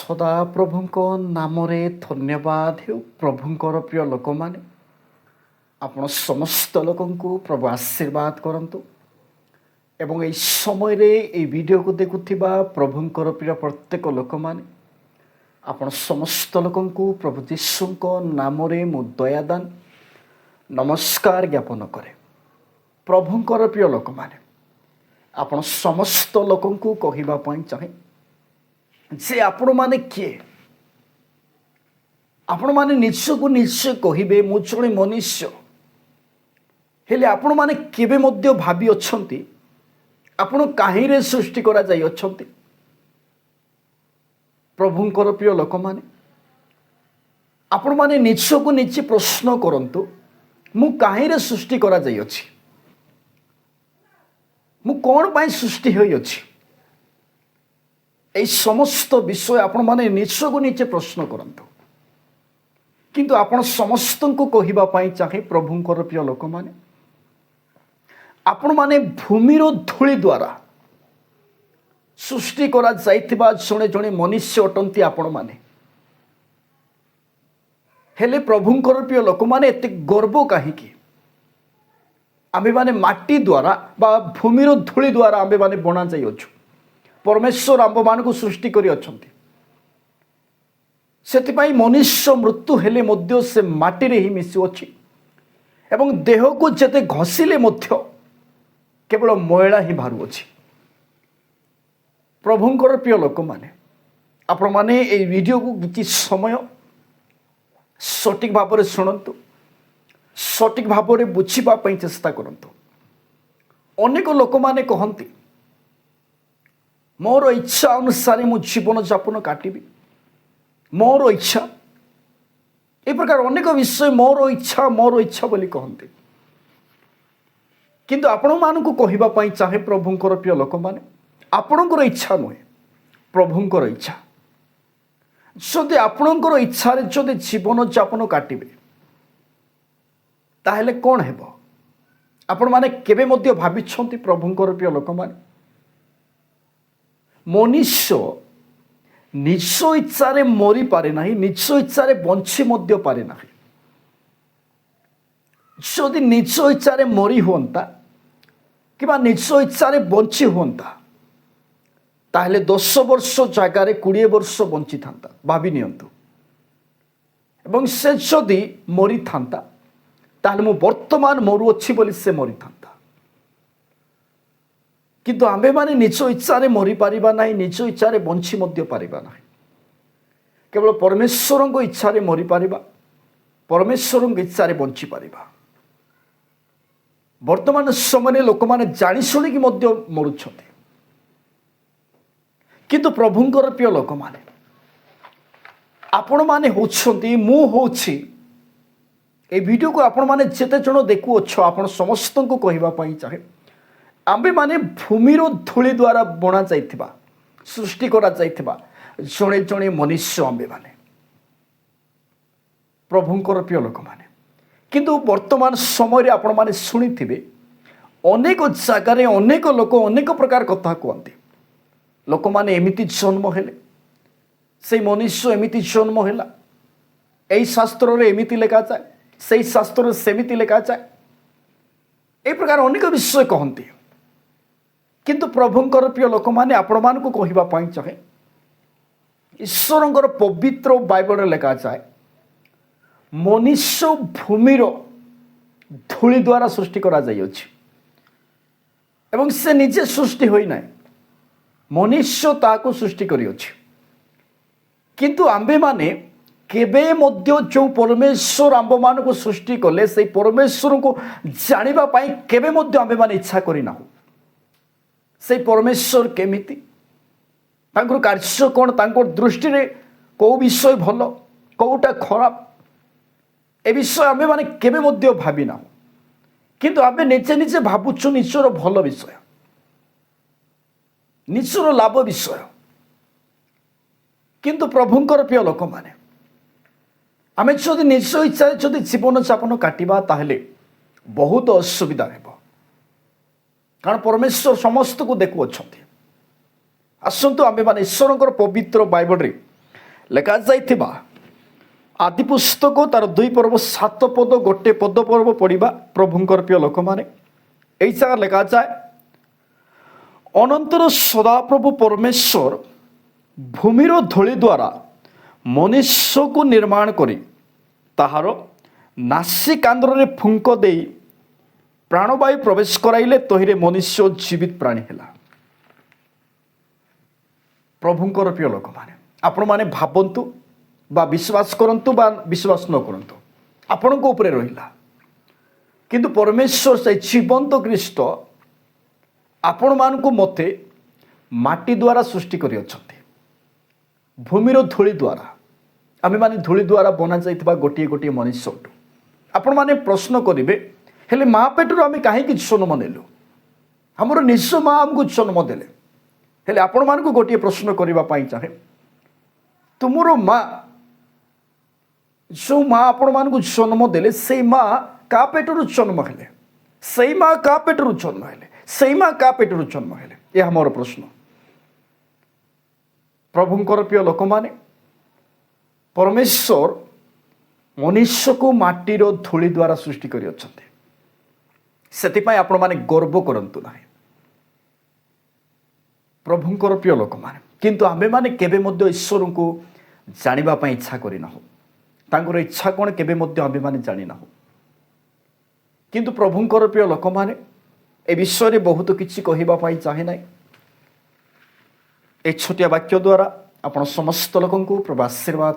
ସଦାପ୍ରଭୁଙ୍କ ନାମରେ ଧନ୍ୟବାଦ ହେଉ। ପ୍ରଭୁଙ୍କର ପ୍ରିୟ ଲୋକମାନେ, ଆପଣ ସମସ୍ତ ଲୋକଙ୍କୁ ପ୍ରଭୁ ଆଶୀର୍ବାଦ କରନ୍ତୁ ଏବଂ ଏହି ସମୟରେ ଏହି ଭିଡ଼ିଓକୁ ଦେଖୁଥିବା ପ୍ରଭୁଙ୍କର ପ୍ରିୟ ପ୍ରତ୍ୟେକ ଲୋକମାନେ, ଆପଣ ସମସ୍ତ ଲୋକଙ୍କୁ ପ୍ରଭୁ ଯୀଶୁଙ୍କ ନାମରେ ମୁଁ ଦୟାଦାନ ନମସ୍କାର ଜ୍ଞାପନ କରେ। ପ୍ରଭୁଙ୍କର ପ୍ରିୟ ଲୋକମାନେ, ଆପଣ ସମସ୍ତ ଲୋକଙ୍କୁ କହିବା ପାଇଁ ଚାହେଁ ଯେ ଆପଣମାନେ କିଏ? ଆପଣମାନେ ନିଜକୁ ନିଶ୍ଚୟ କହିବେ ମୁଁ ଜଣେ ମନୁଷ୍ୟ। ହେଲେ ଆପଣମାନେ କେବେ ମଧ୍ୟ ଭାବି ଅଛନ୍ତି ଆପଣ କାହିଁରେ ସୃଷ୍ଟି କରାଯାଇଅଛନ୍ତି? ପ୍ରଭୁଙ୍କର ପ୍ରିୟ ଲୋକମାନେ, ଆପଣମାନେ ନିଜକୁ ନିଜେ ପ୍ରଶ୍ନ କରନ୍ତୁ, ମୁଁ କାହିଁରେ ସୃଷ୍ଟି କରାଯାଇଅଛି? ମୁଁ କ'ଣ ପାଇଁ ସୃଷ୍ଟି ହୋଇଅଛି? এই সমস্ত বিষয় ଆପଣମାନେ ନିଜକୁ ନିଜେ ପ୍ରଶ୍ନ କରନ୍ତୁ। କିନ୍ତୁ ଆପଣ ସମସ୍ତଙ୍କୁ କହିବା ପାଇଁ ଚାହେଁ ପ୍ରଭୁଙ୍କର ପ୍ରିୟ ଲୋକମାନେ, ଆପଣମାନେ ଭୂମିର ଧୂଳି ଦ୍ୱାରା ସୃଷ୍ଟି କରାଯାଇଥିବା ଜଣେ ଜଣେ ମନୁଷ୍ୟ ଅଟନ୍ତି ଆପଣମାନେ। ହେଲେ ପ୍ରଭୁଙ୍କର ପ୍ରିୟ ଲୋକମାନେ ଏତେ ଗର୍ବ କାହିଁକି? ଆମ୍ଭେମାନେ ମାଟି ଦ୍ୱାରା ବା ଭୂମିର ଧୂଳି ଦ୍ୱାରା ଆମ୍ଭେମାନେ ବଣାଯାଇଅଛୁ। ପରମେଶ୍ୱର ଆମ୍ଭମାନଙ୍କୁ ସୃଷ୍ଟି କରିଅଛନ୍ତି। ସେଥିପାଇଁ ମନୁଷ୍ୟ ମୃତ୍ୟୁ ହେଲେ ମଧ୍ୟ ସେ ମାଟିରେ ହିଁ ମିଶୁଅଛି ଏବଂ ଦେହକୁ ଯେତେ ଘଷିଲେ ମଧ୍ୟ କେବଳ ମଇଳା ହିଁ ବାହାରୁଅଛି। ପ୍ରଭୁଙ୍କର ପ୍ରିୟ ଲୋକମାନେ, ଆପଣମାନେ ଏହି ଭିଡ଼ିଓକୁ କିଛି ସମୟ ସଠିକ୍ ଭାବରେ ଶୁଣନ୍ତୁ, ସଠିକ୍ ଭାବରେ ବୁଝିବା ପାଇଁ ଚେଷ୍ଟା କରନ୍ତୁ। ଅନେକ ଲୋକମାନେ କହନ୍ତି ମୋର ଇଚ୍ଛା ଅନୁସାରେ ମୁଁ ଜୀବନଯାପନ କାଟିବି, ମୋର ଇଚ୍ଛା। ଏ ପ୍ରକାର ଅନେକ ବିଷୟ ମୋର ଇଚ୍ଛା ବୋଲି କହନ୍ତି। କିନ୍ତୁ ଆପଣମାନଙ୍କୁ କହିବା ପାଇଁ ଚାହେଁ ପ୍ରଭୁଙ୍କର ପ୍ରିୟ ଲୋକମାନେ, ଆପଣଙ୍କର ଇଚ୍ଛା ନୁହେଁ, ପ୍ରଭୁଙ୍କର ଇଚ୍ଛା। ଯଦି ଆପଣଙ୍କର ଇଚ୍ଛାରେ ଯଦି ଜୀବନଯାପନ କାଟିବେ ତାହେଲେ କ'ଣ ହେବ? ଆପଣମାନେ କେବେ ମଧ୍ୟ ଭାବିଛନ୍ତି ପ୍ରଭୁଙ୍କର ପ୍ରିୟ ଲୋକମାନେ, ମନୁଷ୍ୟ ନିଜ ଇଚ୍ଛାରେ ମରିପାରେ ନାହିଁ, ନିଜ ଇଚ୍ଛାରେ ବଞ୍ଚି ମଧ୍ୟ ପାରେ ନାହିଁ। ଯଦି ନିଜ ଇଚ୍ଛାରେ ମରି ହୁଅନ୍ତା କିମ୍ବା ନିଜ ଇଚ୍ଛାରେ ବଞ୍ଚି ହୁଅନ୍ତା ତାହେଲେ 10 ବର୍ଷ ଜାଗାରେ 20 ବର୍ଷ ବଞ୍ଚିଥାନ୍ତା, ଭାବି ନିଅନ୍ତୁ। ଏବଂ ସେ ଯଦି ମରିଥାନ୍ତା ତାହେଲେ ମୁଁ ବର୍ତ୍ତମାନ ମରୁଅଛି ବୋଲି ସେ ମରିଥାନ୍ତା। କିନ୍ତୁ ଆମ୍ଭେମାନେ ନିଜ ଇଚ୍ଛାରେ ମରିପାରିବା ନାହିଁ, ନିଜ ଇଚ୍ଛାରେ ବଞ୍ଚି ମଧ୍ୟ ପାରିବା ନାହିଁ। କେବଳ ପରମେଶ୍ୱରଙ୍କ ଇଚ୍ଛାରେ ମରିପାରିବା, ପରମେଶ୍ୱରଙ୍କ ଇଚ୍ଛାରେ ବଞ୍ଚିପାରିବା। ବର୍ତ୍ତମାନ ସମୟରେ ଲୋକମାନେ ଜାଣିଶୁଣିକି ମଧ୍ୟ ମରୁଛନ୍ତି। କିନ୍ତୁ ପ୍ରଭୁଙ୍କର ପ୍ରିୟ ଲୋକମାନେ, ଆପଣମାନେ ହେଉଛନ୍ତି, ମୁଁ ହେଉଛି, এই ଭିଡ଼ିଓକୁ ଆପଣମାନେ ଯେତେ ଜଣ ଦେଖୁଅଛ ଆପଣ ସମସ୍ତଙ୍କୁ କହିବା ପାଇଁ ଚାହେଁ ଆମ୍ଭେମାନେ ଭୂମିର ଧୂଳି ଦ୍ୱାରା ବଣାଯାଇଥିବା, ସୃଷ୍ଟି କରାଯାଇଥିବା ଜଣେ ଜଣେ ମନୁଷ୍ୟ ଆମ୍ଭେମାନେ, ପ୍ରଭୁଙ୍କର ପ୍ରିୟ ଲୋକମାନେ। କିନ୍ତୁ ବର୍ତ୍ତମାନ ସମୟରେ ଆପଣମାନେ ଶୁଣିଥିବେ ଅନେକ ଜାଗାରେ ଅନେକ ଲୋକ ଅନେକ ପ୍ରକାର କଥା କୁହନ୍ତି। ଲୋକମାନେ ଏମିତି ଜନ୍ମ ହେଲେ, ସେଇ ମନୁଷ୍ୟ ଏମିତି ଜନ୍ମ ହେଲା, এই ଶାସ୍ତ୍ରରେ ଏମିତି ଲେଖାଯାଏ, ସେଇ ଶାସ୍ତ୍ରରେ ସେମିତି ଲେଖାଯାଏ, এই ପ୍ରକାର ଅନେକ ବିଷୟ କହନ୍ତି। କିନ୍ତୁ ପ୍ରଭୁଙ୍କର ପ୍ରିୟ ଲୋକମାନେ, ଆପଣମାନଙ୍କୁ କହିବା ପାଇଁ ଚାହେଁ ଈଶ୍ୱରଙ୍କର ପବିତ୍ର ବାଇବଲରେ ଲେଖାଯାଏ ମନୁଷ୍ୟ ଭୂମିର ଧୂଳି ଦ୍ୱାରା ସୃଷ୍ଟି କରାଯାଇଅଛି ଏବଂ ସେ ନିଜେ ସୃଷ୍ଟି ହୋଇନାହିଁ, ମନୁଷ୍ୟ ତାହାକୁ ସୃଷ୍ଟି କରିଅଛି। କିନ୍ତୁ ଆମ୍ଭେମାନେ କେବେ ମଧ୍ୟ ଯେଉଁ ପରମେଶ୍ୱର ଆମ୍ଭମାନଙ୍କୁ ସୃଷ୍ଟି କଲେ ସେଇ ପରମେଶ୍ୱରଙ୍କୁ ଜାଣିବା ପାଇଁ କେବେ ମଧ୍ୟ ଆମ୍ଭେମାନେ ଇଚ୍ଛା କରିନାହୁଁ। ସେଇ ପରମେଶ୍ୱର କେମିତି, ତାଙ୍କର କାର୍ଯ୍ୟ କ'ଣ, ତାଙ୍କ ଦୃଷ୍ଟିରେ କେଉଁ ବିଷୟ ଭଲ କେଉଁଟା ଖରାପ, ଏ ବିଷୟ ଆମ୍ଭେମାନେ କେବେ ମଧ୍ୟ ଭାବିନାହୁଁ। କିନ୍ତୁ ଆମେ ନିଜେ ନିଜେ ଭାବୁଛୁ ନିଜର ଭଲ ବିଷୟ, ନିଜର ଲାଭ ବିଷୟ। କିନ୍ତୁ ପ୍ରଭୁଙ୍କର ପ୍ରିୟ ଲୋକମାନେ, ଆମେ ଯଦି ନିଜ ଇଚ୍ଛାରେ ଯଦି ଜୀବନଯାପନ କାଟିବା ତାହେଲେ ବହୁତ ଅସୁବିଧା ହେବ। କାରଣ ପରମେଶ୍ୱର ସମସ୍ତଙ୍କୁ ଦେଖୁଅଛନ୍ତି। ଆସନ୍ତୁ ଆମ୍ଭେମାନେ ଈଶ୍ୱରଙ୍କର ପବିତ୍ର ବାଇବଲରେ ଲେଖାଯାଇଥିବା ଆଦି ପୁସ୍ତକ ତାର 2 ପର୍ବ 7 ପଦ ଗୋଟେ ପଦ ପର୍ବ ପଢ଼ିବା ପ୍ରଭୁଙ୍କର ପ୍ରିୟ ଲୋକମାନେ। এই ଜାଗା ଲେଖାଯାଏ, ଅନନ୍ତର ସଦାପ୍ରଭୁ ପରମେଶ୍ୱର ଭୂମିର ଧୂଳି ଦ୍ୱାରା ମନୁଷ୍ୟକୁ ନିର୍ମାଣ କରି ତାହାର ନାସିକାନ୍ଦ୍ରରେ ଫୁଙ୍କ ଦେଇ ପ୍ରାଣବାୟୁ ପ୍ରବେଶ କରାଇଲେ, ତହିଁରେ ମନୁଷ୍ୟ ଜୀବିତ ପ୍ରାଣୀ ହେଲା। ପ୍ରଭୁଙ୍କର ପ୍ରିୟ ଲୋକମାନେ, ଆପଣମାନେ ଭାବନ୍ତୁ ବା ବିଶ୍ୱାସ କରନ୍ତୁ ବା ବିଶ୍ୱାସ ନ କରନ୍ତୁ, ଆପଣଙ୍କ ଉପରେ ରହିଲା। କିନ୍ତୁ ପରମେଶ୍ୱର ସେ ଜୀବନ୍ତ ଖ୍ରୀଷ୍ଟ ଆପଣମାନଙ୍କୁ ମୋତେ ମାଟି ଦ୍ୱାରା ସୃଷ୍ଟି କରିଅଛନ୍ତି, ଭୂମିର ଧୂଳି ଦ୍ୱାରା। ଆମେମାନେ ଧୂଳି ଦ୍ୱାରା ବନାଯାଇଥିବା ଗୋଟିଏ ଗୋଟିଏ ମନୁଷ୍ୟ ଅଟୁ। ଆପଣମାନେ ପ୍ରଶ୍ନ କରିବେ, ହେଲେ ମା ପେଟରୁ ଆମେ କାହିଁକି ଜନ୍ମ ନେଲୁ? ଆମର ନିଜ ମା ଆମକୁ ଜନ୍ମ ଦେଲେ। ହେଲେ ଆପଣମାନଙ୍କୁ ଗୋଟିଏ ପ୍ରଶ୍ନ କରିବା ପାଇଁ ଚାହେଁ, ତୁମର ମା, ଯେଉଁ ମା ଆପଣମାନଙ୍କୁ ଜନ୍ମ ଦେଲେ, ସେଇ ମା କାହା ପେଟରୁ ଜନ୍ମ ହେଲେ? ସେଇ ମା କାହା ପେଟରୁ ଜନ୍ମ ହେଲେ? ସେଇ ମା କାହା ପେଟରୁ ଜନ୍ମ ହେଲେ? ଏହା ମୋର ପ୍ରଶ୍ନ। ପ୍ରଭୁଙ୍କର ପ୍ରିୟ ଲୋକମାନେ, ପରମେଶ୍ୱର ମନୁଷ୍ୟକୁ ମାଟିର ଧୂଳି ଦ୍ୱାରା ସୃଷ୍ଟି କରିଅଛନ୍ତି। ସେଥିପାଇଁ ଆପଣମାନେ ଗର୍ବ କରନ୍ତୁ ନାହିଁ, ପ୍ରଭୁଙ୍କର ପ୍ରିୟ ଲୋକମାନେ। କିନ୍ତୁ ଆମ୍ଭେମାନେ କେବେ ମଧ୍ୟ ଈଶ୍ୱରଙ୍କୁ ଜାଣିବା ପାଇଁ ଇଚ୍ଛା କରିନାହୁଁ। ତାଙ୍କର ଇଚ୍ଛା କ'ଣ କେବେ ମଧ୍ୟ ଆମ୍ଭେମାନେ ଜାଣିନାହୁଁ। କିନ୍ତୁ ପ୍ରଭୁଙ୍କର ପ୍ରିୟ ଲୋକମାନେ, ଏ ବିଷୟରେ ବହୁତ କିଛି କହିବା ପାଇଁ ଚାହେଁ ନାହିଁ। ଏ ଛୋଟିଆ ବାକ୍ୟ ଦ୍ୱାରା ଆପଣ ସମସ୍ତ ଲୋକଙ୍କୁ ପ୍ରଭୁ ଆଶୀର୍ବାଦ